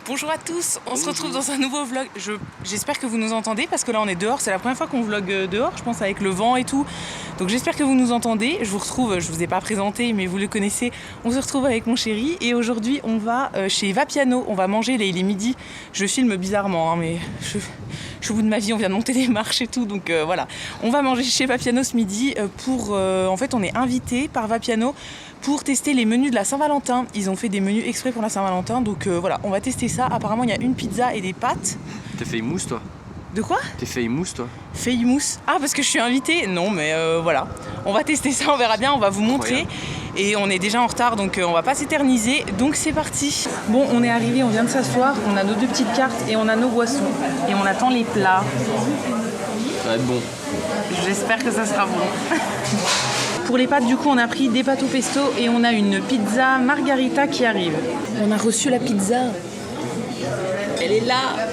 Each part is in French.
Bonjour à tous, on se retrouve dans un nouveau vlog. J'espère que vous nous entendez parce que là on est dehors, c'est la première fois qu'on vlog dehors, je pense, avec le vent et tout. Donc j'espère que vous nous entendez. Je vous retrouve, je vous ai pas présenté mais vous le connaissez, on se retrouve avec mon chéri et aujourd'hui on va chez Vapiano, on va manger, il est midi. Je filme bizarrement hein, mais je suis au bout de ma vie, on vient de monter des marches et tout, donc voilà. On va manger chez Vapiano ce midi pour... en fait on est invité par Vapiano pour tester les menus de la Saint-Valentin. Ils ont fait des menus exprès pour la Saint-Valentin, donc voilà, on va tester ça. Apparemment il y a une pizza et des pâtes. T'es famous toi? De quoi? T'es famous toi? Famous? Ah parce que je suis invitée? Non mais voilà, on va tester ça, on verra bien, on va vous montrer. Et on est déjà en retard donc on va pas s'éterniser, donc c'est parti. Bon, on est arrivé, on vient de s'asseoir, on a nos deux petites cartes et on a nos boissons. Et on attend les plats. Ça va être bon. J'espère que ça sera bon. Pour les pâtes, du coup, on a pris des pâtes au pesto et on a une pizza margarita qui arrive. On a reçu la pizza. Elle est là.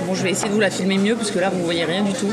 Bon, je vais essayer de vous la filmer mieux parce que là, vous voyez rien du tout.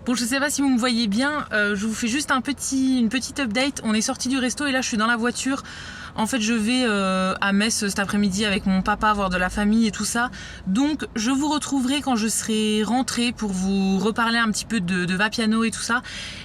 Bon, je sais pas si vous me voyez bien, je vous fais juste une petite update. On est sorti du resto et là je suis dans la voiture. En fait, je vais à Metz cet après-midi avec mon papa voir de la famille et tout ça. Donc, je vous retrouverai quand je serai rentrée pour vous reparler un petit peu de Vapiano et tout ça.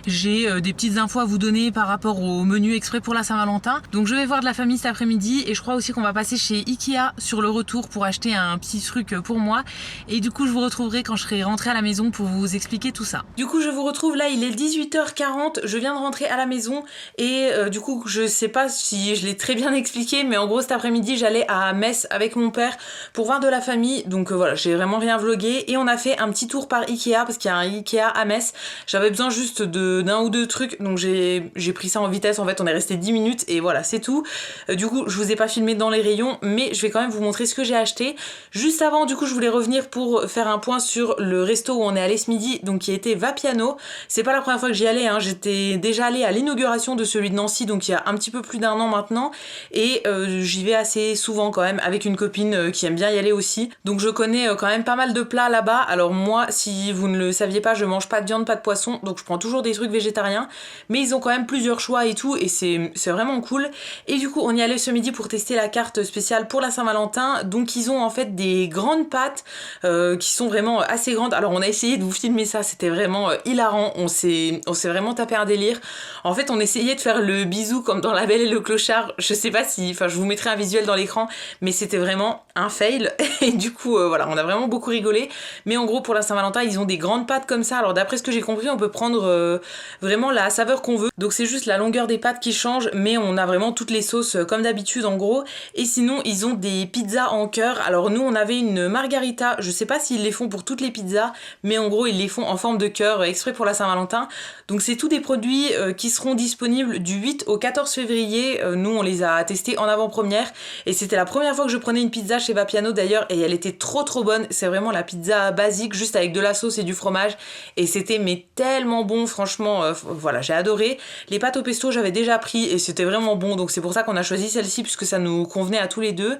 J'ai des petites infos à vous donner par rapport au menu exprès pour la Saint-Valentin. Donc, je vais voir de la famille cet après-midi et je crois aussi qu'on va passer chez Ikea sur le retour pour acheter un petit truc pour moi. Et du coup, je vous retrouverai quand je serai rentrée à la maison pour vous expliquer tout ça. Du coup, je vous retrouve là, il est 18h40. Je viens de rentrer à la maison et du coup, je sais pas si je l'ai très bien expliqué, mais en gros cet après-midi j'allais à Metz avec mon père pour voir de la famille, donc voilà, j'ai vraiment rien vlogué et on a fait un petit tour par Ikea parce qu'il y a un Ikea à Metz. J'avais besoin juste d'un ou deux trucs, donc j'ai pris ça en vitesse. En fait on est resté 10 minutes et voilà, c'est tout. Du coup je vous ai pas filmé dans les rayons, mais je vais quand même vous montrer ce que j'ai acheté. Juste avant, du coup, je voulais revenir pour faire un point sur le resto où on est allé ce midi, donc qui était Vapiano. C'est pas la première fois que j'y allais hein. J'étais déjà allée à l'inauguration de celui de Nancy, donc il y a un petit peu plus d'un an maintenant. Et j'y vais assez souvent quand même avec une copine qui aime bien y aller aussi. Donc je connais quand même pas mal de plats là-bas. Alors moi, si vous ne le saviez pas, je mange pas de viande, pas de poisson, donc je prends toujours des trucs végétariens. Mais ils ont quand même plusieurs choix et tout, et c'est vraiment cool. Et du coup, on y allait ce midi pour tester la carte spéciale pour la Saint-Valentin. Donc ils ont en fait des grandes pâtes qui sont vraiment assez grandes. Alors on a essayé de vous filmer ça, c'était vraiment hilarant. On s'est vraiment tapé un délire. En fait, on essayait de faire le bisou comme dans La Belle et le Clochard. Je sais pas si, enfin je vous mettrai un visuel dans l'écran, mais c'était vraiment un fail et du coup voilà, on a vraiment beaucoup rigolé. Mais en gros pour la Saint-Valentin ils ont des grandes pâtes comme ça. Alors d'après ce que j'ai compris, on peut prendre vraiment la saveur qu'on veut, donc c'est juste la longueur des pâtes qui change, mais on a vraiment toutes les sauces comme d'habitude en gros. Et sinon ils ont des pizzas en cœur. Alors nous on avait une margarita, je sais pas s'ils les font pour toutes les pizzas, mais en gros ils les font en forme de cœur exprès pour la Saint-Valentin. Donc c'est tous des produits qui seront disponibles du 8 au 14 février. Nous on les a testés en avant-première et c'était la première fois que je prenais une pizza chez Vapiano d'ailleurs, et elle était trop bonne. C'est vraiment la pizza basique juste avec de la sauce et du fromage, et c'était mais tellement bon, franchement voilà, j'ai adoré. Les pâtes au pesto j'avais déjà pris et c'était vraiment bon, donc c'est pour ça qu'on a choisi celle-ci puisque ça nous convenait à tous les deux.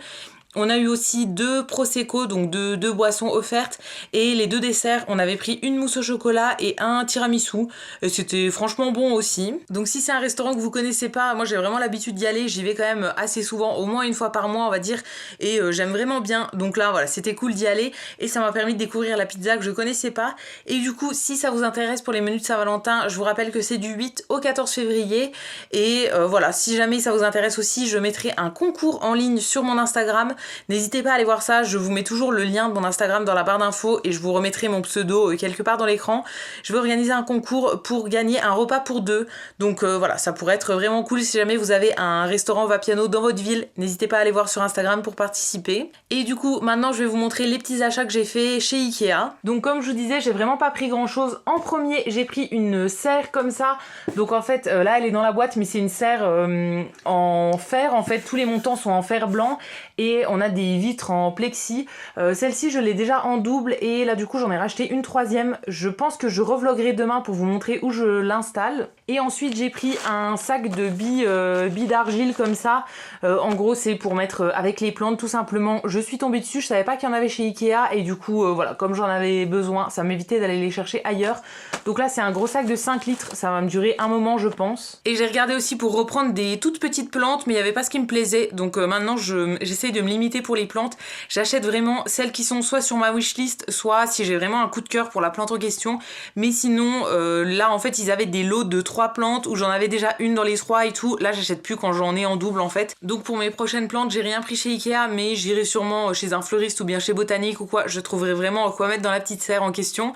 On a eu aussi 2 prosecco, donc deux boissons offertes, et les 2 desserts, on avait pris une mousse au chocolat et un tiramisu, et c'était franchement bon aussi. Donc si c'est un restaurant que vous connaissez pas, moi j'ai vraiment l'habitude d'y aller, j'y vais quand même assez souvent, au moins une fois par mois on va dire, et j'aime vraiment bien. Donc là voilà, c'était cool d'y aller, et ça m'a permis de découvrir la pizza que je connaissais pas. Et du coup, si ça vous intéresse pour les menus de Saint-Valentin, je vous rappelle que c'est du 8 au 14 février, et voilà, si jamais ça vous intéresse aussi, je mettrai un concours en ligne sur mon Instagram N'hésitez pas à aller voir ça, je vous mets toujours le lien de mon Instagram dans la barre d'infos et je vous remettrai mon pseudo quelque part dans l'écran. Je vais organiser un concours pour gagner un repas pour 2. Donc voilà, ça pourrait être vraiment cool si jamais vous avez un restaurant Vapiano dans votre ville. N'hésitez pas à aller voir sur Instagram pour participer. Et du coup, maintenant je vais vous montrer les petits achats que j'ai fait chez Ikea. Donc comme je vous disais, j'ai vraiment pas pris grand chose. En premier, j'ai pris une serre comme ça. Donc en fait, là elle est dans la boîte, mais c'est une serre en fer. En fait, tous les montants sont en fer blanc et on a des vitres en plexi. Celle-ci, je l'ai déjà en double et là du coup, j'en ai racheté une troisième. Je pense que je revloggerai demain pour vous montrer où je l'installe. Et ensuite, j'ai pris un sac de billes d'argile comme ça. En gros, c'est pour mettre avec les plantes tout simplement. Je suis tombée dessus, je savais pas qu'il y en avait chez Ikea et du coup, voilà, comme j'en avais besoin, ça m'évitait d'aller les chercher ailleurs. Donc là, c'est un gros sac de 5 litres, ça va me durer un moment, je pense. Et j'ai regardé aussi pour reprendre des toutes petites plantes, mais il n'y avait pas ce qui me plaisait. Donc maintenant, j'essaye de me limiter pour les plantes. J'achète vraiment celles qui sont soit sur ma wishlist, soit si j'ai vraiment un coup de cœur pour la plante en question. Mais sinon, là, en fait, ils avaient des lots de 3 plantes où j'en avais déjà une dans les 3 et tout. Là, j'achète plus quand j'en ai en double, en fait. Donc pour mes prochaines plantes, j'ai rien pris chez Ikea, mais j'irai sûrement chez un fleuriste ou bien chez Botanique ou quoi. Je trouverai vraiment quoi mettre dans la petite serre en question.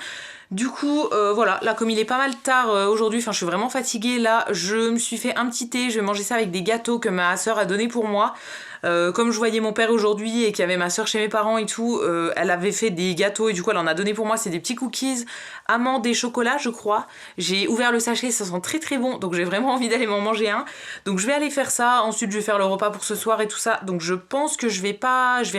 Du coup, voilà, là comme il est pas mal tard aujourd'hui, enfin je suis vraiment fatiguée, là je me suis fait un petit thé, je vais manger ça avec des gâteaux que ma soeur a donné pour moi. Comme je voyais mon père aujourd'hui et qu'il y avait ma soeur chez mes parents et tout, elle avait fait des gâteaux et du coup elle en a donné pour moi, c'est des petits cookies amandes et chocolat je crois. J'ai ouvert le sachet, ça sent très très bon, donc j'ai vraiment envie d'aller m'en manger un. Donc je vais aller faire ça, ensuite je vais faire le repas pour ce soir et tout ça, donc je pense que je vais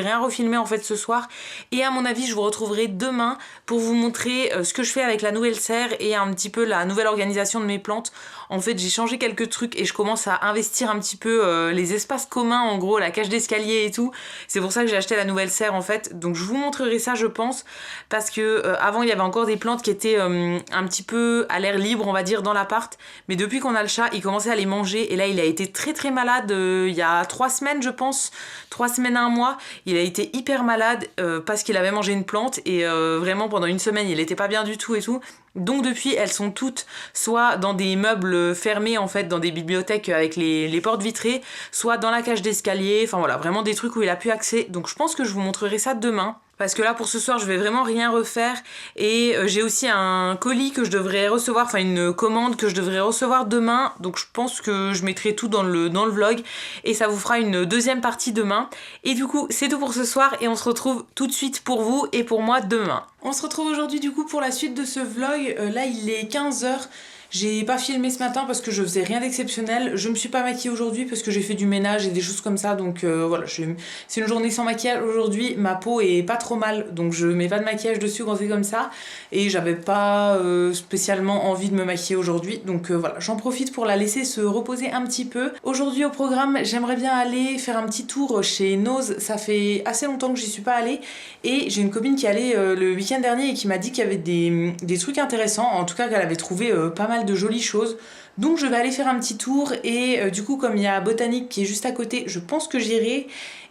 rien refilmer en fait ce soir. Et à mon avis je vous retrouverai demain pour vous montrer ce que je fais avec la nouvelle serre et un petit peu la nouvelle organisation de mes plantes. En fait j'ai changé quelques trucs et je commence à investir un petit peu les espaces communs, en gros la cage d'escalier et tout. C'est pour ça que j'ai acheté la nouvelle serre en fait. Donc je vous montrerai ça je pense, parce que avant il y avait encore des plantes qui étaient un petit peu à l'air libre on va dire dans l'appart, mais depuis qu'on a le chat il commençait à les manger et là il a été très très malade il y a 3 semaines je pense, 3 semaines à un mois, il a été hyper malade parce qu'il avait mangé une plante et vraiment pendant une semaine il était pas bien du tout et tout. Donc depuis elles sont toutes soit dans des meubles fermés en fait, dans des bibliothèques avec les portes vitrées, soit dans la cage d'escalier, enfin voilà, vraiment des trucs où il a plus accès. Donc je pense que je vous montrerai ça demain. Parce que là pour ce soir je vais vraiment rien refaire et j'ai aussi un colis que je devrais recevoir, enfin une commande que je devrais recevoir demain, donc je pense que je mettrai tout dans le vlog et ça vous fera une deuxième partie demain. Et du coup c'est tout pour ce soir et on se retrouve tout de suite pour vous et pour moi demain. On se retrouve aujourd'hui du coup pour la suite de ce vlog, là il est 15h. J'ai pas filmé ce matin parce que je faisais rien d'exceptionnel. Je me suis pas maquillée aujourd'hui parce que j'ai fait du ménage et des choses comme ça. Donc voilà, c'est une journée sans maquillage aujourd'hui. Ma peau est pas trop mal, donc je mets pas de maquillage dessus quand c'est comme ça. Et j'avais pas spécialement envie de me maquiller aujourd'hui. Donc voilà, j'en profite pour la laisser se reposer un petit peu. Aujourd'hui au programme, j'aimerais bien aller faire un petit tour chez Nose. Ça fait assez longtemps que j'y suis pas allée. Et j'ai une copine qui est allée le week-end dernier et qui m'a dit qu'il y avait des trucs intéressants. En tout cas qu'elle avait trouvé pas mal de jolies choses. Donc je vais aller faire un petit tour et du coup comme il y a Botanique qui est juste à côté, je pense que j'irai.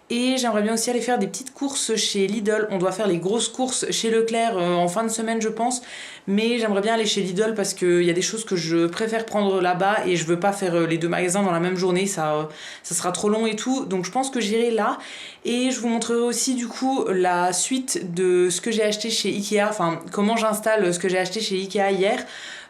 Et j'aimerais bien aussi aller faire des petites courses chez Lidl. On doit faire les grosses courses chez Leclerc en fin de semaine je pense. Mais j'aimerais bien aller chez Lidl parce qu'il y a des choses que je préfère prendre là-bas et je veux pas faire les 2 magasins dans la même journée, ça sera trop long et tout. Donc je pense que j'irai là. Et je vous montrerai aussi du coup la suite de ce que j'ai acheté chez Ikea, enfin comment j'installe ce que j'ai acheté chez Ikea hier.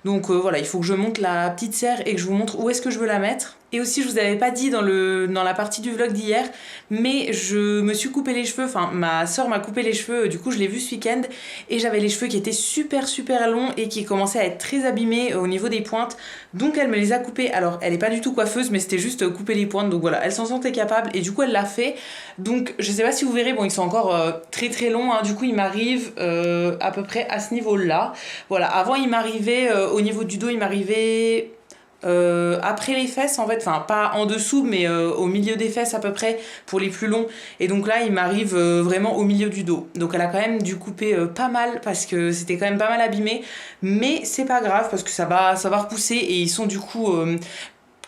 Donc voilà, il faut que je monte la petite serre et que je vous montre où est-ce que je veux la mettre. Et aussi, je vous avais pas dit dans la partie du vlog d'hier, mais je me suis coupé les cheveux, enfin ma soeur m'a coupé les cheveux, du coup je l'ai vu ce week-end, et j'avais les cheveux qui étaient super longs et qui commençaient à être très abîmés au niveau des pointes, donc elle me les a coupés. Alors elle est pas du tout coiffeuse, mais c'était juste couper les pointes, donc voilà, elle s'en sentait capable, et du coup elle l'a fait. Donc je sais pas si vous verrez, bon ils sont encore très longs, hein. Du coup ils m'arrivent à peu près à ce niveau-là. Voilà, avant il m'arrivait, au niveau du dos il m'arrivait... après les fesses en fait, enfin pas en dessous mais au milieu des fesses à peu près pour les plus longs, et donc là il m'arrive vraiment au milieu du dos, donc elle a quand même dû couper pas mal parce que c'était quand même pas mal abîmé, mais c'est pas grave parce que ça va repousser et ils sont du coup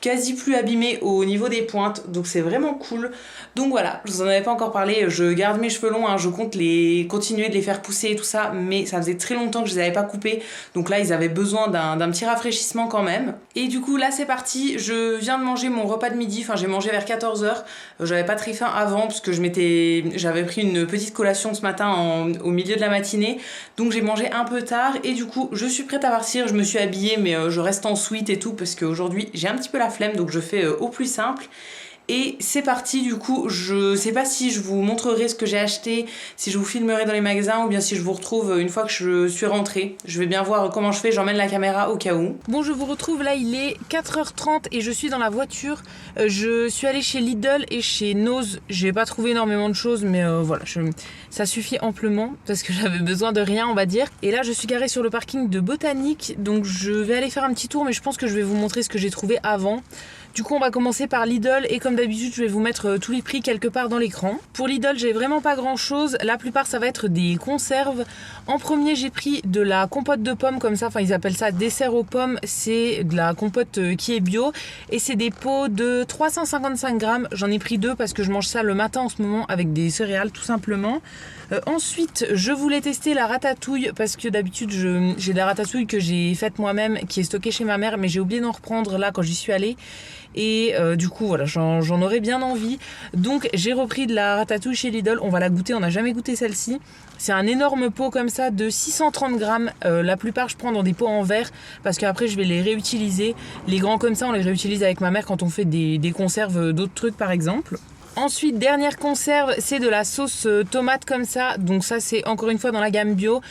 quasi plus abîmé au niveau des pointes, donc c'est vraiment cool. Donc voilà, je vous en avais pas encore parlé, je garde mes cheveux longs, hein, je compte continuer de les faire pousser et tout ça, mais ça faisait très longtemps que je les avais pas coupés, donc là ils avaient besoin d'un petit rafraîchissement quand même. Et du coup là c'est parti, je viens de manger mon repas de midi, enfin j'ai mangé vers 14h, j'avais pas très faim avant parce que j'avais pris une petite collation ce matin au milieu de la matinée, donc j'ai mangé un peu tard et du coup je suis prête à partir, je me suis habillée mais je reste en sweat et tout parce qu'aujourd'hui j'ai un petit peu la flemme, donc je fais au plus simple. Et c'est parti, du coup je sais pas si je vous montrerai ce que j'ai acheté, si je vous filmerai dans les magasins ou bien si je vous retrouve une fois que je suis rentrée. Je vais bien voir comment je fais, j'emmène la caméra au cas où. Bon, je vous retrouve là, il est 4h30 et je suis dans la voiture. Je suis allée chez Lidl et chez Nose. J'ai pas trouvé énormément de choses mais voilà, ça suffit amplement parce que j'avais besoin de rien on va dire. Et là je suis garée sur le parking de Botanique, donc je vais aller faire un petit tour mais je pense que je vais vous montrer ce que j'ai trouvé avant. Du coup on va commencer par Lidl et comme d'habitude je vais vous mettre tous les prix quelque part dans l'écran. Pour Lidl j'ai vraiment pas grand chose, la plupart ça va être des conserves. En premier j'ai pris de la compote de pommes comme ça, enfin ils appellent ça dessert aux pommes, c'est de la compote qui est bio et c'est des pots de 355 grammes, j'en ai pris 2 parce que je mange ça le matin en ce moment avec des céréales tout simplement. Ensuite je voulais tester la ratatouille parce que d'habitude j'ai de la ratatouille que j'ai faite moi-même qui est stockée chez ma mère mais j'ai oublié d'en reprendre là quand j'y suis allée. Et du coup voilà, j'en aurais bien envie. Donc j'ai repris de la ratatouille chez Lidl. On va la goûter, on n'a jamais goûté celle-ci. C'est un énorme pot comme ça de 630 grammes. La plupart je prends dans des pots en verre parce qu'après je vais les réutiliser. Les grands comme ça on les réutilise avec ma mère quand on fait des conserves d'autres trucs par exemple. Ensuite, dernière conserve, c'est de la sauce tomate comme ça. Donc ça, c'est encore une fois dans la gamme bio.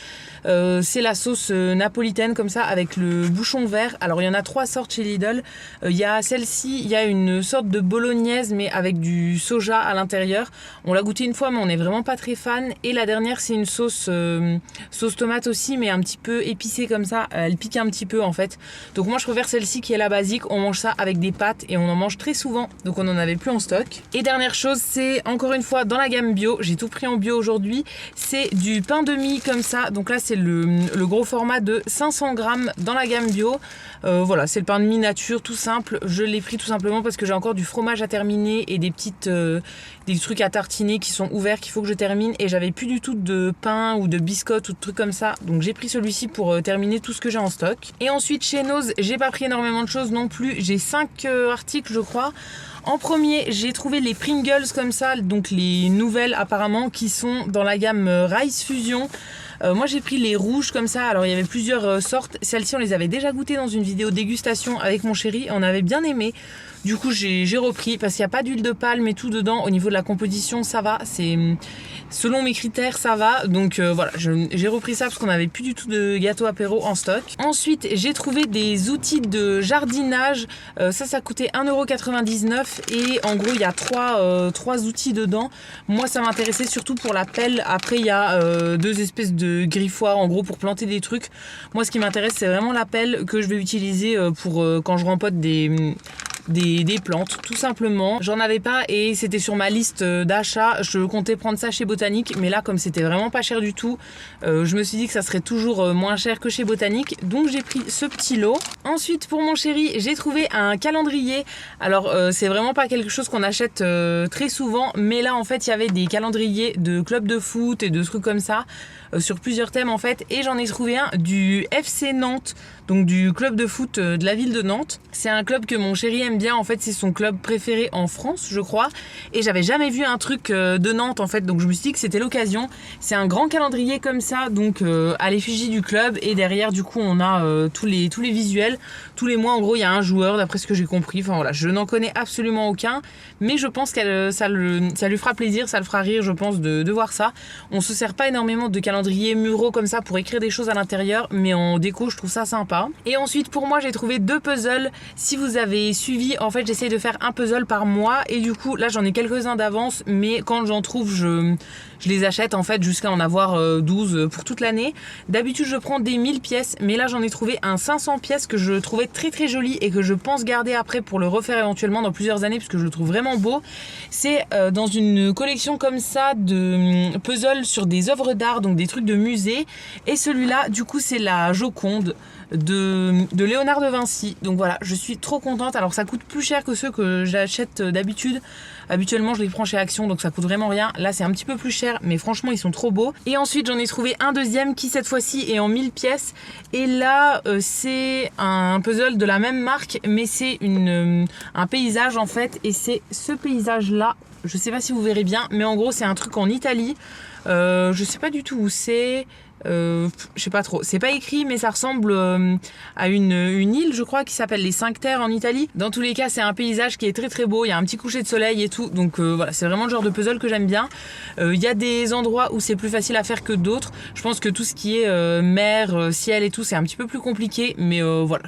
C'est la sauce napolitaine comme ça avec le bouchon vert. Alors il y en a 3 sortes chez Lidl. Il y a celle-ci, il y a une sorte de bolognaise mais avec du soja à l'intérieur. On l'a goûté une fois mais on n'est vraiment pas très fan. Et la dernière, c'est une sauce tomate aussi mais un petit peu épicée comme ça. Elle pique un petit peu en fait. Donc moi je préfère celle-ci qui est la basique. On mange ça avec des pâtes et on en mange très souvent. Donc on n'en avait plus en stock. Et dernière chose, c'est encore une fois dans la gamme bio, j'ai tout pris en bio aujourd'hui, c'est du pain de mie comme ça, donc là c'est le gros format de 500 grammes dans la gamme bio. Voilà, c'est le pain de mie nature tout simple, je l'ai pris tout simplement parce que j'ai encore du fromage à terminer et des trucs à tartiner qui sont ouverts qu'il faut que je termine et j'avais plus du tout de pain ou de biscottes ou de trucs comme ça, donc j'ai pris celui-ci pour terminer tout ce que j'ai en stock. Et ensuite chez Nose, j'ai pas pris énormément de choses non plus, j'ai 5 articles je crois. En premier, j'ai trouvé les Pringles comme ça, donc les nouvelles apparemment qui sont dans la gamme Rice Fusion. Moi j'ai pris les rouges comme ça, alors il y avait plusieurs sortes. Celles-ci on les avait déjà goûtées dans une vidéo dégustation avec mon chéri, on avait bien aimé. Du coup j'ai repris parce qu'il n'y a pas d'huile de palme et tout dedans. Au niveau de la composition ça va, c'est selon mes critères ça va. Donc voilà, j'ai repris ça parce qu'on n'avait plus du tout de gâteau apéro en stock. Ensuite j'ai trouvé des outils de jardinage. Ça coûtait 1,99€ et en gros il y a 3 outils dedans. Moi ça m'intéressait surtout pour la pelle. Après il y a 2 espèces de griffoirs en gros pour planter des trucs. Moi ce qui m'intéresse c'est vraiment la pelle que je vais utiliser pour quand je rempote des plantes tout simplement. J'en avais pas et c'était sur ma liste d'achat. Je comptais prendre ça chez Botanique mais là comme c'était vraiment pas cher du tout, je me suis dit que ça serait toujours moins cher que chez Botanique, donc j'ai pris ce petit lot. Ensuite pour mon chéri j'ai trouvé un calendrier. Alors c'est vraiment pas quelque chose qu'on achète très souvent mais là en fait il y avait des calendriers de clubs de foot et de trucs comme ça sur plusieurs thèmes en fait, et j'en ai trouvé un du FC Nantes, donc du club de foot de la ville de Nantes. C'est un club que mon chéri aime bien en fait, c'est son club préféré en France je crois, et j'avais jamais vu un truc de Nantes en fait, donc je me suis dit que c'était l'occasion. C'est un grand calendrier comme ça, donc à l'effigie du club, et derrière du coup on a tous les visuels. Tous les mois en gros il y a un joueur d'après ce que j'ai compris, enfin voilà, je n'en connais absolument aucun, mais je pense que ça lui fera plaisir, ça le fera rire je pense de voir ça. On se sert pas énormément de calendriers muraux comme ça pour écrire des choses à l'intérieur, mais en déco je trouve ça sympa. Et ensuite pour moi j'ai trouvé 2 puzzles. Si vous avez suivi, en fait j'essaye de faire un puzzle par mois et du coup là j'en ai quelques-uns d'avance, mais quand j'en trouve Je les achète en fait jusqu'à en avoir 12 pour toute l'année. D'habitude je prends des 1000 pièces, mais là j'en ai trouvé un 500 pièces que je trouvais très très joli et que je pense garder après pour le refaire éventuellement dans plusieurs années parce que je le trouve vraiment beau. C'est dans une collection comme ça de puzzles sur des œuvres d'art, donc des trucs de musée. Et celui-là du coup c'est la Joconde de Léonard de Vinci. Donc voilà, je suis trop contente. Alors ça coûte plus cher que ceux que j'achète d'habitude. Habituellement je les prends chez Action, donc ça coûte vraiment rien. Là c'est un petit peu plus cher, mais franchement ils sont trop beaux. Et ensuite j'en ai trouvé un deuxième qui cette fois-ci est en 1000 pièces. Et là c'est un puzzle de la même marque, mais c'est un paysage en fait. Et c'est ce paysage là, je sais pas si vous verrez bien, mais en gros c'est un truc en Italie. Je sais pas du tout où c'est. Je sais pas trop, c'est pas écrit mais ça ressemble à une île je crois qui s'appelle les 5 Terres en Italie. Dans tous les cas c'est un paysage qui est très très beau, il y a un petit coucher de soleil et tout, donc voilà, c'est vraiment le genre de puzzle que j'aime bien. Il y a des endroits où c'est plus facile à faire que d'autres. Je pense que tout ce qui est mer, ciel et tout c'est un petit peu plus compliqué, mais voilà,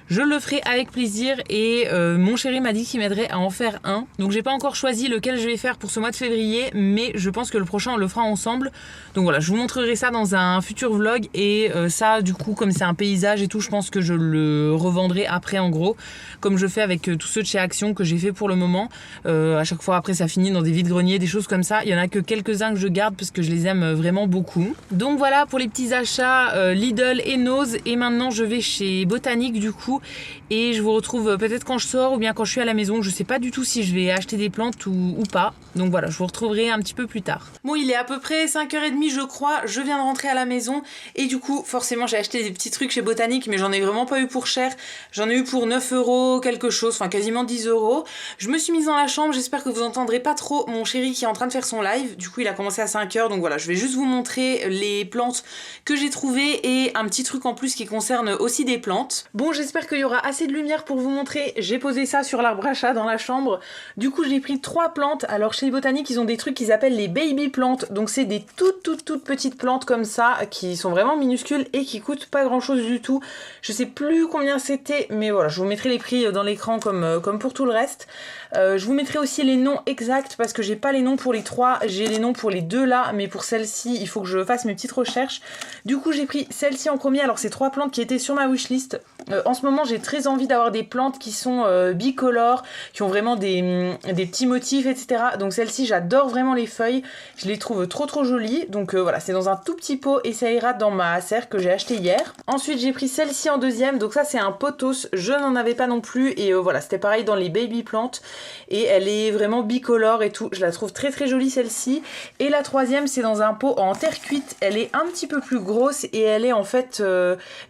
je le ferai avec plaisir. Et mon chéri m'a dit qu'il m'aiderait à en faire un, donc j'ai pas encore choisi lequel je vais faire pour ce mois de février, mais je pense que le prochain on le fera ensemble. Donc voilà, je vous montrerai ça dans un futur vlog. Et ça du coup comme c'est un paysage et tout, je pense que je le revendrai après en gros, comme je fais avec tous ceux de chez Action que j'ai fait pour le moment. À chaque fois après ça finit dans des vides-greniers, des choses comme ça. Il y en a que quelques-uns que je garde parce que je les aime vraiment beaucoup. Donc voilà pour les petits achats Lidl et Nose. Et maintenant je vais chez Botanique du coup, et je vous retrouve peut-être quand je sors ou bien quand je suis à la maison. Je sais pas du tout si je vais acheter des plantes ou pas, donc voilà, je vous retrouverai un petit peu plus tard. Bon, il est à peu près 5h30 je crois, je viens de rentrer à la maison et du coup forcément j'ai acheté des petits trucs chez Botanique, mais j'en ai vraiment pas eu pour cher. J'en ai eu pour 9 € quelque chose, enfin quasiment 10 €. Je me suis mise dans la chambre, j'espère que vous entendrez pas trop mon chéri qui est en train de faire son live. Du coup il a commencé à 5h, donc voilà, je vais juste vous montrer les plantes que j'ai trouvées et un petit truc en plus qui concerne aussi des plantes. Bon, j'espère qu'il y aura assez de lumière pour vous montrer. J'ai posé ça sur l'arbre à chat dans la chambre. Du coup j'ai pris 3 plantes. Alors chez les Botaniques ils ont des trucs qu'ils appellent les baby plantes, donc c'est des toutes petites plantes comme ça qui sont vraiment minuscules et qui coûtent pas grand chose du tout. Je sais plus combien c'était, mais voilà, je vous mettrai les prix dans l'écran comme pour tout le reste. Je vous mettrai aussi les noms exacts parce que j'ai pas les noms pour les 3, j'ai les noms pour les 2 là, mais pour celle-ci il faut que je fasse mes petites recherches. Du coup j'ai pris celle-ci en premier. Alors c'est 3 plantes qui étaient sur ma wishlist. En ce moment j'ai très envie d'avoir des plantes qui sont bicolores, qui ont vraiment des petits motifs etc. Donc celle-ci j'adore vraiment les feuilles, je les trouve trop jolies. Donc voilà, c'est dans un tout petit pot et ça ira dans ma serre que j'ai acheté hier. Ensuite j'ai pris celle-ci en deuxième, donc ça c'est un pothos, je n'en avais pas non plus. Et voilà, c'était pareil dans les baby plantes et elle est vraiment bicolore et tout, je la trouve très jolie celle-ci. Et la troisième c'est dans un pot en terre cuite, elle est un petit peu plus grosse et elle est en fait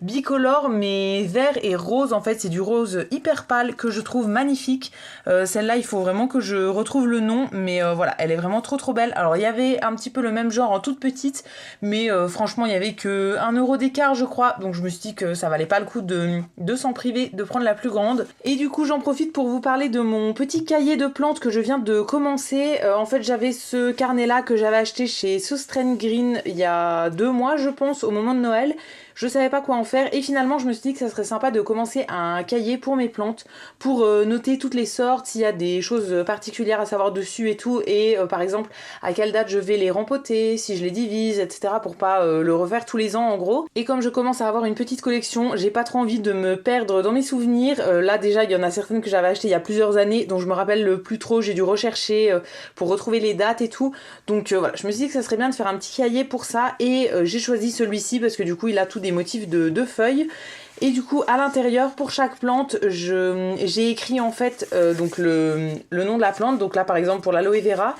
bicolore mais vert et rose. En fait c'est du rose hyper pâle que je trouve magnifique. Celle-là il faut vraiment que je retrouve le nom, mais voilà, elle est vraiment trop belle. Alors il y avait un petit peu le même genre en toute petite, mais franchement il y avait que 1 € d'écart je crois, donc je me suis dit que ça valait pas le coup de s'en priver, de prendre la plus grande. Et du coup j'en profite pour vous parler de mon petit cahier de plantes que je viens de commencer. En fait j'avais ce carnet là que j'avais acheté chez Soustrain Green il y a 2 mois je pense, au moment de Noël. Je savais pas quoi en faire et finalement je me suis dit que ça serait sympa de commencer un cahier pour mes plantes, pour noter toutes les sortes, s'il y a des choses particulières à savoir dessus et tout, et par exemple à quelle date je vais les rempoter, si je les divise, etc. pour pas le refaire tous les ans en gros. Et comme je commence à avoir une petite collection, j'ai pas trop envie de me perdre dans mes souvenirs. Là déjà il y en a certaines que j'avais achetées il y a plusieurs années dont je me rappelle plus trop, j'ai dû rechercher pour retrouver les dates et tout. Donc voilà, je me suis dit que ça serait bien de faire un petit cahier pour ça et j'ai choisi celui-ci parce que du coup il a tout des motifs de feuilles. Et du coup à l'intérieur pour chaque plante j'ai écrit en fait donc le nom de la plante. Donc là par exemple pour l'aloe vera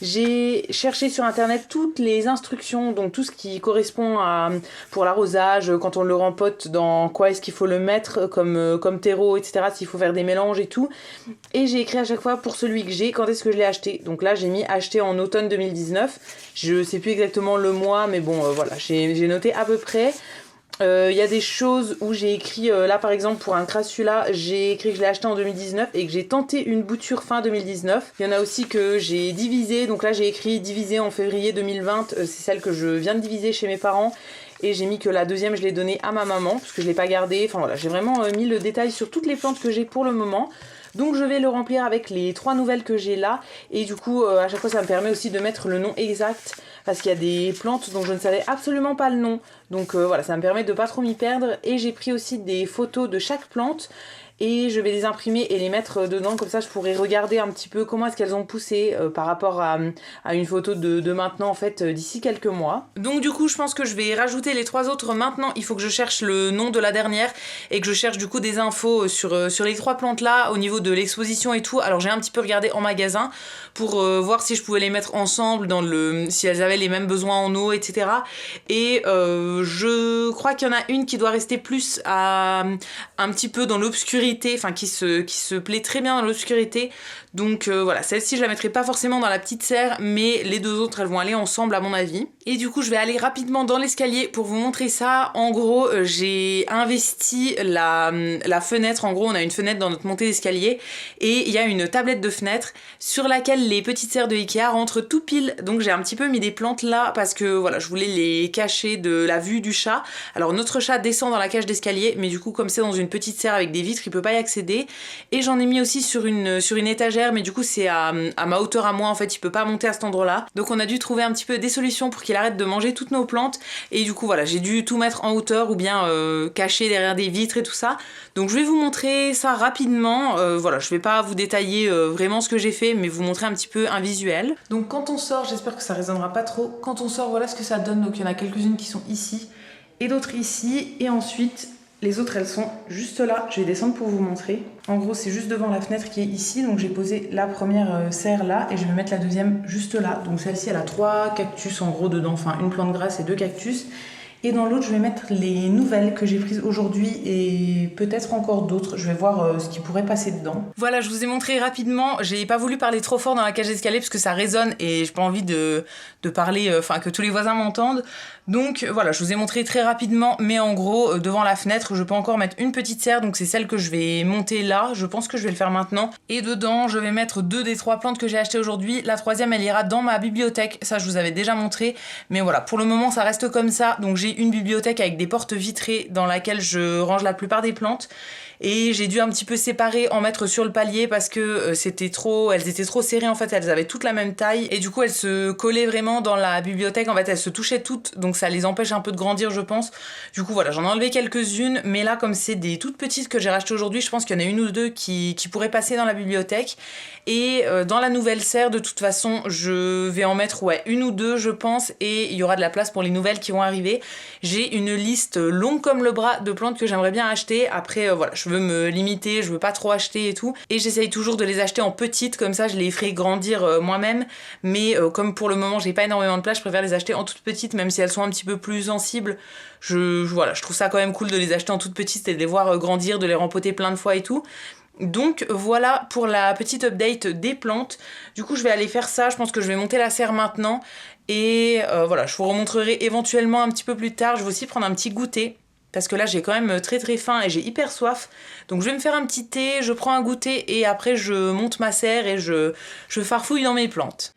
j'ai cherché sur internet toutes les instructions, donc tout ce qui correspond à pour l'arrosage, quand on le rempote, dans quoi est-ce qu'il faut le mettre comme terreau etc, s'il faut faire des mélanges et tout. Et j'ai écrit à chaque fois pour celui que j'ai quand est-ce que je l'ai acheté. Donc là j'ai mis acheté en automne 2019, je sais plus exactement le mois mais bon voilà, j'ai noté à peu près. Il y a des choses où j'ai écrit, là par exemple pour un crassula, j'ai écrit que je l'ai acheté en 2019 et que j'ai tenté une bouture fin 2019. Il y en a aussi que j'ai divisé, donc là j'ai écrit divisé en février 2020, c'est celle que je viens de diviser chez mes parents. Et j'ai mis que la deuxième je l'ai donnée à ma maman parce que je l'ai pas gardée. Enfin voilà, j'ai vraiment mis le détail sur toutes les plantes que j'ai pour le moment. Donc je vais le remplir avec les 3 nouvelles que j'ai là. Et du coup à chaque fois ça me permet aussi de mettre le nom exact parce qu'il y a des plantes dont je ne savais absolument pas le nom. Donc voilà, ça me permet de pas trop m'y perdre. Et j'ai pris aussi des photos de chaque plante. Et je vais les imprimer et les mettre dedans, comme ça je pourrais regarder un petit peu comment est-ce qu'elles ont poussé par rapport à une photo de maintenant en fait d'ici quelques mois. Donc du coup je pense que je vais rajouter les 3 autres maintenant. Il faut que je cherche le nom de la dernière et que je cherche du coup des infos sur les 3 plantes là au niveau de l'exposition et tout. Alors j'ai un petit peu regardé en magasin pour voir si je pouvais les mettre ensemble si elles avaient les mêmes besoins en eau, etc. Et je crois qu'il y en a une qui doit rester plus un petit peu dans l'obscurité, enfin qui se plaît très bien dans l'obscurité. Donc voilà, celle-ci je la mettrai pas forcément dans la petite serre, mais les 2 autres elles vont aller ensemble à mon avis. Et du coup je vais aller rapidement dans l'escalier pour vous montrer ça. En gros j'ai investi la fenêtre, en gros on a une fenêtre dans notre montée d'escalier et il y a une tablette de fenêtre sur laquelle les petites serres de Ikea rentrent tout pile. Donc j'ai un petit peu mis des plantes là parce que voilà, je voulais les cacher de la vue du chat. Alors notre chat descend dans la cage d'escalier, mais du coup comme c'est dans une petite serre avec des vitres, il peut pas y accéder. Et j'en ai mis aussi sur une étagère, mais du coup c'est à ma hauteur à moi en fait, il peut pas monter à cet endroit là. Donc on a dû trouver un petit peu des solutions pour qu'il arrête de manger toutes nos plantes. Et du coup voilà, j'ai dû tout mettre en hauteur ou bien cacher derrière des vitres et tout ça. Donc je vais vous montrer ça rapidement. Voilà, je vais pas vous détailler vraiment ce que j'ai fait, mais vous montrer un petit peu un visuel. Donc quand on sort, j'espère que ça résonnera pas trop. Quand on sort, voilà ce que ça donne. Donc il y en a quelques-unes qui sont ici et d'autres ici. Et ensuite les autres elles sont juste là, je vais descendre pour vous montrer. En gros c'est juste devant la fenêtre qui est ici, donc j'ai posé la première serre là et je vais mettre la deuxième juste là. Donc celle-ci elle a 3 cactus en gros dedans, enfin une plante grasse et 2 cactus. Et dans l'autre je vais mettre les nouvelles que j'ai prises aujourd'hui et peut-être encore d'autres, je vais voir ce qui pourrait passer dedans. Voilà, je vous ai montré rapidement, j'ai pas voulu parler trop fort dans la cage d'escalier parce que ça résonne et j'ai pas envie de parler, enfin que tous les voisins m'entendent. Donc voilà, je vous ai montré très rapidement, mais en gros devant la fenêtre je peux encore mettre une petite serre, donc c'est celle que je vais monter là, je pense que je vais le faire maintenant. Et dedans je vais mettre 2 des 3 plantes que j'ai achetées aujourd'hui, la 3e elle ira dans ma bibliothèque, ça je vous avais déjà montré, mais voilà, pour le moment ça reste comme ça. Donc j'ai une bibliothèque avec des portes vitrées dans laquelle je range la plupart des plantes. Et j'ai dû un petit peu séparer, en mettre sur le palier parce que elles étaient trop serrées en fait, elles avaient toutes la même taille et du coup elles se collaient vraiment dans la bibliothèque, en fait elles se touchaient toutes, donc ça les empêche un peu de grandir je pense. Du coup voilà, j'en ai enlevé quelques-unes, mais là comme c'est des toutes petites que j'ai rachetées aujourd'hui, je pense qu'il y en a une ou 2 qui pourraient passer dans la bibliothèque. Et dans la nouvelle serre de toute façon je vais en mettre une ou 2 je pense, et il y aura de la place pour les nouvelles qui vont arriver. J'ai une liste longue comme le bras de plantes que j'aimerais bien acheter. Après voilà, je veux me limiter, je veux pas trop acheter et tout, et j'essaye toujours de les acheter en petites, comme ça je les ferai grandir moi-même, mais comme pour le moment j'ai pas énormément de place, je préfère les acheter en toutes petites même si elles sont un petit peu plus sensibles. Voilà, je trouve ça quand même cool de les acheter en toutes petites et de les voir grandir, de les rempoter plein de fois et tout. Donc voilà pour la petite update des plantes. Du coup je vais aller faire ça, je pense que je vais monter la serre maintenant et voilà, je vous remontrerai éventuellement un petit peu plus tard. Je vais aussi prendre un petit goûter parce que là j'ai quand même très très faim et j'ai hyper soif. Donc je vais me faire un petit thé, je prends un goûter et après je monte ma serre et je farfouille dans mes plantes.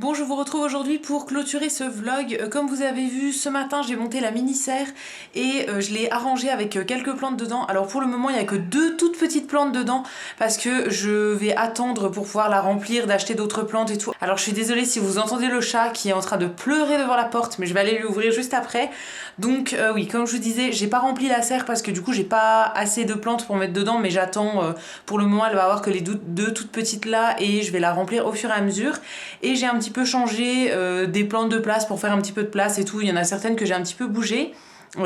Bon, je vous retrouve aujourd'hui pour clôturer ce vlog. Comme vous avez vu, ce matin j'ai monté la mini serre et je l'ai arrangée avec quelques plantes dedans. Alors pour le moment il n'y a que 2 toutes petites plantes dedans parce que je vais attendre pour pouvoir la remplir, d'acheter d'autres plantes et tout. Alors je suis désolée si vous entendez le chat qui est en train de pleurer devant la porte, mais je vais aller lui ouvrir juste après. Donc oui, comme je vous disais, j'ai pas rempli la serre parce que du coup j'ai pas assez de plantes pour mettre dedans, mais j'attends. Pour le moment elle va avoir que les 2 toutes petites là et je vais la remplir au fur et à mesure. Et j'ai un petit petit peu changer des plantes de place pour faire un petit peu de place et tout. Il y en a certaines que j'ai un petit peu bougées.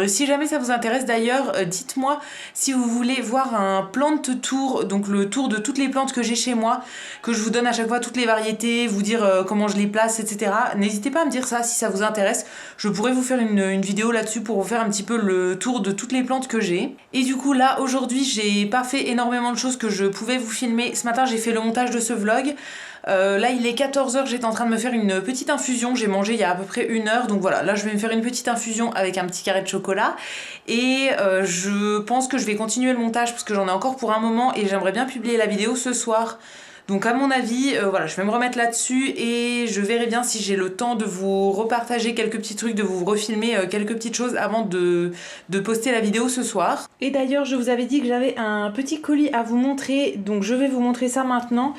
Si jamais ça vous intéresse d'ailleurs, dites-moi si vous voulez voir un plant tour, donc le tour de toutes les plantes que j'ai chez moi, que je vous donne à chaque fois toutes les variétés, vous dire comment je les place, etc. N'hésitez pas à me dire ça si ça vous intéresse. Je pourrais vous faire une vidéo là-dessus pour vous faire un petit peu le tour de toutes les plantes que j'ai. Et du coup là, aujourd'hui, j'ai pas fait énormément de choses que je pouvais vous filmer. Ce matin, j'ai fait le montage de ce vlog. Là il est 14h, j'étais en train de me faire une petite infusion, j'ai mangé il y a à peu près 1 heure, donc voilà, là je vais me faire une petite infusion avec un petit carré de chocolat et je pense que je vais continuer le montage parce que j'en ai encore pour un moment et j'aimerais bien publier la vidéo ce soir. Donc à mon avis, voilà, je vais me remettre là-dessus et je verrai bien si j'ai le temps de vous repartager quelques petits trucs, de vous refilmer quelques petites choses avant de poster la vidéo ce soir. Et d'ailleurs, je vous avais dit que j'avais un petit colis à vous montrer, donc je vais vous montrer ça maintenant.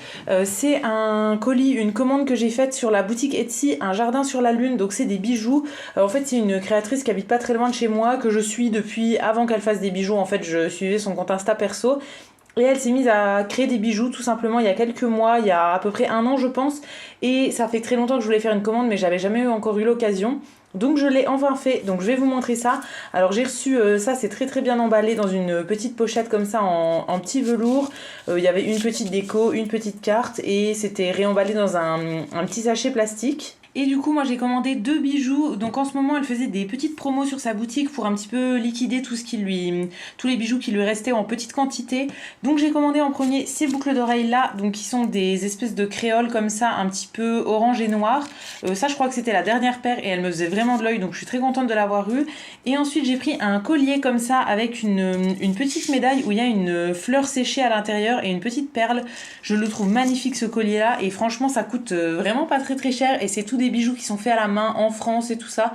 C'est un colis, une commande que j'ai faite sur la boutique Etsy, un jardin sur la lune, donc c'est des bijoux. En fait, c'est une créatrice qui habite pas très loin de chez moi, que je suis depuis avant qu'elle fasse des bijoux. En fait, je suivais son compte Insta perso. Et elle s'est mise à créer des bijoux tout simplement il y a quelques mois, il y a à peu près 1 an je pense. Et ça fait très longtemps que je voulais faire une commande mais j'avais jamais encore eu l'occasion. Donc je l'ai enfin fait, donc je vais vous montrer ça. Alors j'ai reçu ça, c'est très bien emballé dans une petite pochette comme ça en petit velours. Il y avait une petite déco, une petite carte et c'était réemballé dans un petit sachet plastique. Et du coup moi j'ai commandé 2 bijoux, donc en ce moment elle faisait des petites promos sur sa boutique pour un petit peu liquider tous les bijoux qui lui restaient en petite quantité. Donc j'ai commandé en premier ces boucles d'oreilles là, donc qui sont des espèces de créoles comme ça, un petit peu orange et noir. Ça je crois que c'était la dernière paire et elle me faisait vraiment de l'œil, donc je suis très contente de l'avoir eu. Et ensuite j'ai pris un collier comme ça avec une petite médaille où il y a une fleur séchée à l'intérieur et une petite perle. Je le trouve magnifique ce collier là et franchement ça coûte vraiment pas très cher et c'est tout des bijoux qui sont faits à la main en France et tout ça.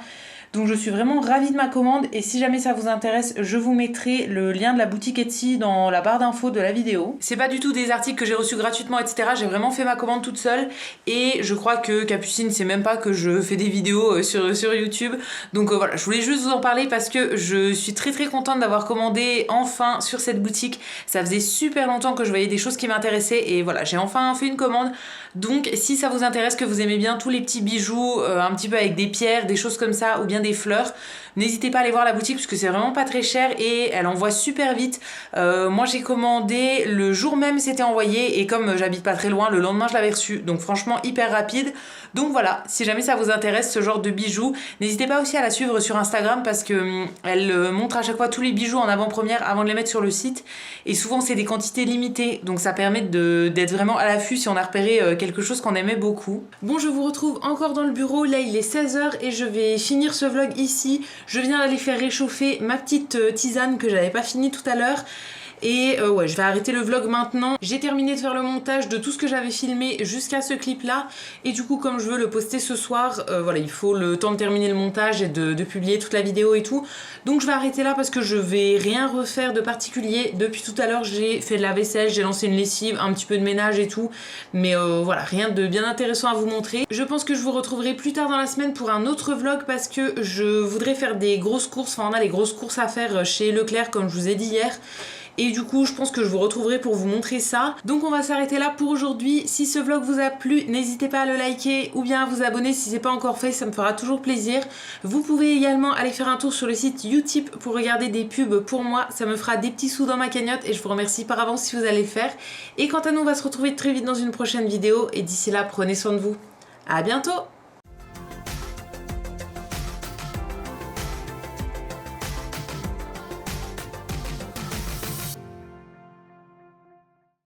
Donc je suis vraiment ravie de ma commande et si jamais ça vous intéresse, je vous mettrai le lien de la boutique Etsy dans la barre d'infos de la vidéo. C'est pas du tout des articles que j'ai reçus gratuitement, etc. J'ai vraiment fait ma commande toute seule et je crois que Capucine sait même pas que je fais des vidéos sur YouTube. Donc voilà, je voulais juste vous en parler parce que je suis très contente d'avoir commandé enfin sur cette boutique. Ça faisait super longtemps que je voyais des choses qui m'intéressaient et voilà, j'ai enfin fait une commande. Donc si ça vous intéresse, que vous aimez bien tous les petits bijoux, un petit peu avec des pierres, des choses comme ça, ou bien des fleurs, n'hésitez pas à aller voir la boutique parce que c'est vraiment pas très cher et elle envoie super vite. Moi j'ai commandé le jour même, c'était envoyé et comme j'habite pas très loin, le lendemain je l'avais reçu, donc franchement hyper rapide. Donc voilà, si jamais ça vous intéresse ce genre de bijoux, n'hésitez pas aussi à la suivre sur Instagram parce que elle montre à chaque fois tous les bijoux en avant-première avant de les mettre sur le site et souvent c'est des quantités limitées, donc ça permet d'être vraiment à l'affût si on a repéré quelque chose qu'on aimait beaucoup. Bon, je vous retrouve encore dans le bureau, là il est 16h et je vais finir ce vlog ici. Je viens d'aller faire réchauffer ma petite tisane que j'avais pas fini tout à l'heure. Et ouais, je vais arrêter le vlog maintenant. J'ai terminé de faire le montage de tout ce que j'avais filmé jusqu'à ce clip là. Et du coup, comme je veux le poster ce soir, voilà, il faut le temps de terminer le montage et de publier toute la vidéo et tout. Donc je vais arrêter là parce que je vais rien refaire de particulier. Depuis tout à l'heure, j'ai fait de la vaisselle, j'ai lancé une lessive, un petit peu de ménage et tout. Mais voilà, rien de bien intéressant à vous montrer. Je pense que je vous retrouverai plus tard dans la semaine pour un autre vlog parce que je voudrais faire des grosses courses. Enfin, on a des grosses courses à faire chez Leclerc comme je vous ai dit hier. Et du coup, je pense que je vous retrouverai pour vous montrer ça. Donc on va s'arrêter là pour aujourd'hui. Si ce vlog vous a plu, n'hésitez pas à le liker ou bien à vous abonner si c'est pas encore fait, ça me fera toujours plaisir. Vous pouvez également aller faire un tour sur le site Utip pour regarder des pubs pour moi. Ça me fera des petits sous dans ma cagnotte et je vous remercie par avance si vous allez le faire. Et quant à nous, on va se retrouver très vite dans une prochaine vidéo et d'ici là, prenez soin de vous. À bientôt!